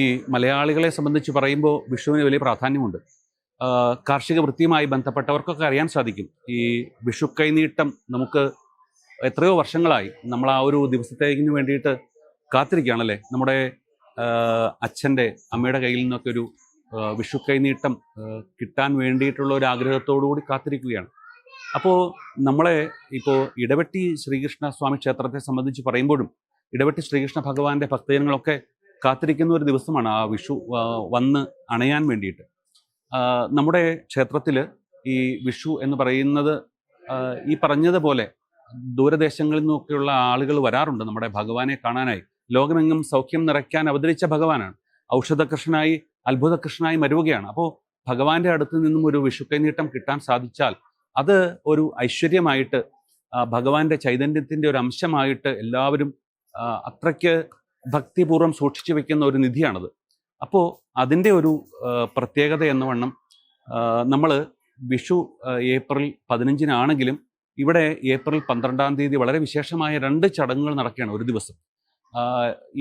ഈ മലയാളികളെ സംബന്ധിച്ച് പറയുമ്പോൾ വിഷുവിന് വലിയ പ്രാധാന്യമുണ്ട്. കാർഷിക വൃത്തിയുമായി ബന്ധപ്പെട്ടവർക്കൊക്കെ അറിയാൻ സാധിക്കും. ഈ വിഷു കൈനീട്ടം നമുക്ക് എത്രയോ വർഷങ്ങളായി നമ്മൾ ആ ഒരു ദിവസത്തേക്കിന് വേണ്ടിയിട്ട് കാത്തിരിക്കുകയാണല്ലേ. നമ്മുടെ അച്ഛൻ്റെ അമ്മയുടെ കയ്യിൽ നിന്നൊക്കെ ഒരു വിഷു കൈനീട്ടം കിട്ടാൻ വേണ്ടിയിട്ടുള്ള ഒരു ആഗ്രഹത്തോടു കൂടി കാത്തിരിക്കുകയാണ്. അപ്പോൾ നമ്മളെ ഇപ്പോൾ ഇടവെട്ടി ശ്രീകൃഷ്ണ സ്വാമി ക്ഷേത്രത്തെ സംബന്ധിച്ച് പറയുമ്പോഴും ഇടവെട്ടി ശ്രീകൃഷ്ണ ഭഗവാന്റെ ഭക്തജനങ്ങളൊക്കെ കാത്തിരിക്കുന്ന ഒരു ദിവസമാണ് ആ വിഷു വന്ന് അണയാൻ വേണ്ടിയിട്ട്. നമ്മുടെ ക്ഷേത്രത്തിൽ ഈ വിഷു എന്ന് പറയുന്നത് ഈ പറഞ്ഞതുപോലെ ദൂരദേശങ്ങളിൽ നിന്നൊക്കെയുള്ള ആളുകൾ വരാറുണ്ട് നമ്മുടെ ഭഗവാനെ കാണാനായി. ലോകമെങ്ങും സൗഖ്യം നിറയ്ക്കാൻ അവതരിച്ച ഭഗവാനാണ്. ഔഷധകൃഷ്ണനായി അത്ഭുതകൃഷ്ണനായി മരുവുകയാണ്. അപ്പോൾ ഭഗവാന്റെ അടുത്ത് നിന്നും ഒരു വിഷു കൈനീട്ടം കിട്ടാൻ സാധിച്ചാൽ അത് ഒരു ഐശ്വര്യമായിട്ട്, ഭഗവാന്റെ ചൈതന്യത്തിൻ്റെ ഒരു അംശമായിട്ട് എല്ലാവരും അത്രയ്ക്ക് ഭക്തിപൂർവ്വം സൂക്ഷിച്ചു വെക്കുന്ന ഒരു നിധിയാണത്. അപ്പോൾ അതിൻ്റെ ഒരു പ്രത്യേകത എന്ന വണ്ണം നമ്മൾ വിഷു ഏപ്രിൽ 15-നാണെങ്കിലും ഇവിടെ ഏപ്രിൽ 12-ാം തീയതി വളരെ വിശേഷമായ 2 ചടങ്ങുകൾ നടക്കുകയാണ് ഒരു ദിവസം.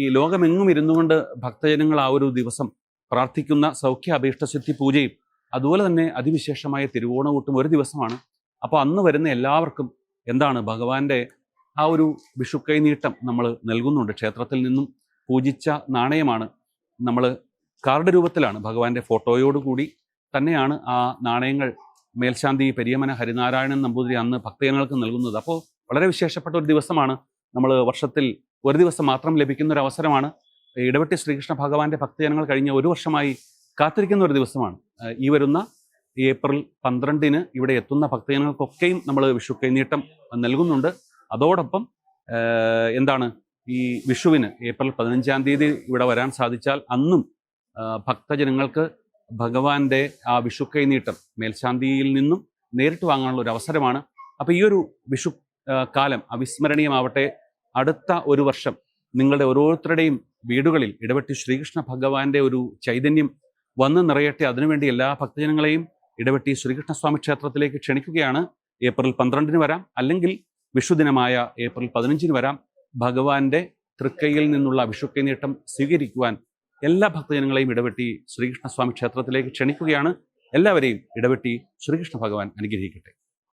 ഈ ലോകമെങ്ങും ഇരുന്നുകൊണ്ട് ഭക്തജനങ്ങൾ ആ ഒരു ദിവസം പ്രാർത്ഥിക്കുന്ന സൗഖ്യ അഭീഷ്ടസിദ്ധി പൂജയും അതുപോലെ തന്നെ അതിവിശേഷമായ തിരുവോണകൂട്ടും ഒരു ദിവസമാണ്. അപ്പോൾ അന്ന് വരുന്ന എല്ലാവർക്കും എന്താണ് ഭഗവാന്റെ ആ ഒരു വിഷു കൈനീട്ടം നമ്മൾ നൽകുന്നുണ്ട്. ക്ഷേത്രത്തിൽ നിന്നും പൂജിച്ച നാണയമാണ്, നമ്മൾ കാർഡ് രൂപത്തിലാണ് ഭഗവാന്റെ ഫോട്ടോയോടുകൂടി തന്നെയാണ് ആ നാണയങ്ങൾ മേൽശാന്തി പെരിയമന ഹരിനാരായണൻ നമ്പൂതിരി അന്ന് ഭക്തജനങ്ങൾക്ക് നൽകുന്നത്. അപ്പോൾ വളരെ വിശേഷപ്പെട്ട ഒരു ദിവസമാണ്. നമ്മൾ വർഷത്തിൽ ഒരു ദിവസം മാത്രം ലഭിക്കുന്ന ഒരു അവസരമാണ്. ഇടവെട്ടി ശ്രീകൃഷ്ണ ഭഗവാന്റെ ഭക്തജനങ്ങൾ കഴിഞ്ഞ ഒരു വർഷമായി കാത്തിരിക്കുന്ന ഒരു ദിവസമാണ്. ഈ വരുന്ന ഏപ്രിൽ 12-ന് ഇവിടെ എത്തുന്ന ഭക്തജനങ്ങൾക്കൊക്കെയും നമ്മൾ വിഷു കൈനീട്ടം നൽകുന്നുണ്ട്. അതോടൊപ്പം എന്താണ് ഈ വിഷുവിന് ഏപ്രിൽ 15-ാം തീയതി ഇവിടെ വരാൻ സാധിച്ചാൽ അന്നും ഭക്തജനങ്ങൾക്ക് ഭഗവാന്റെ ആ വിഷു കൈനീട്ടം മേൽശാന്തിയിൽ നിന്നും നേരിട്ട് വാങ്ങാനുള്ള ഒരു അവസരമാണ്. അപ്പോൾ ഈ ഒരു വിഷു കാലം അവിസ്മരണീയമാവട്ടെ. അടുത്ത ഒരു വർഷം നിങ്ങളുടെ ഓരോരുത്തരുടെയും വീടുകളിൽ ഇടവെട്ടി ശ്രീകൃഷ്ണ ഭഗവാന്റെ ഒരു ചൈതന്യം വന്ന് നിറയട്ടെ. അതിനുവേണ്ടി എല്ലാ ഭക്തജനങ്ങളെയും ഇടവെട്ടി ശ്രീകൃഷ്ണസ്വാമി ക്ഷേത്രത്തിലേക്ക് ക്ഷണിക്കുകയാണ്. ഏപ്രിൽ 12-ന് വരാം, അല്ലെങ്കിൽ വിഷുദിനമായ ഏപ്രിൽ 15-ന് വരാം. ഭഗവാന്റെ തൃക്കൈയിൽ നിന്നുള്ള വിഷു കൈനീട്ടം സ്വീകരിക്കുവാൻ എല്ലാ ഭക്തജനങ്ങളെയും ഇടവെട്ടി ശ്രീകൃഷ്ണസ്വാമി ക്ഷേത്രത്തിലേക്ക് ക്ഷണിക്കുകയാണ്. എല്ലാവരെയും ഇടവെട്ടി ശ്രീകൃഷ്ണ ഭഗവാൻ അനുഗ്രഹിക്കട്ടെ.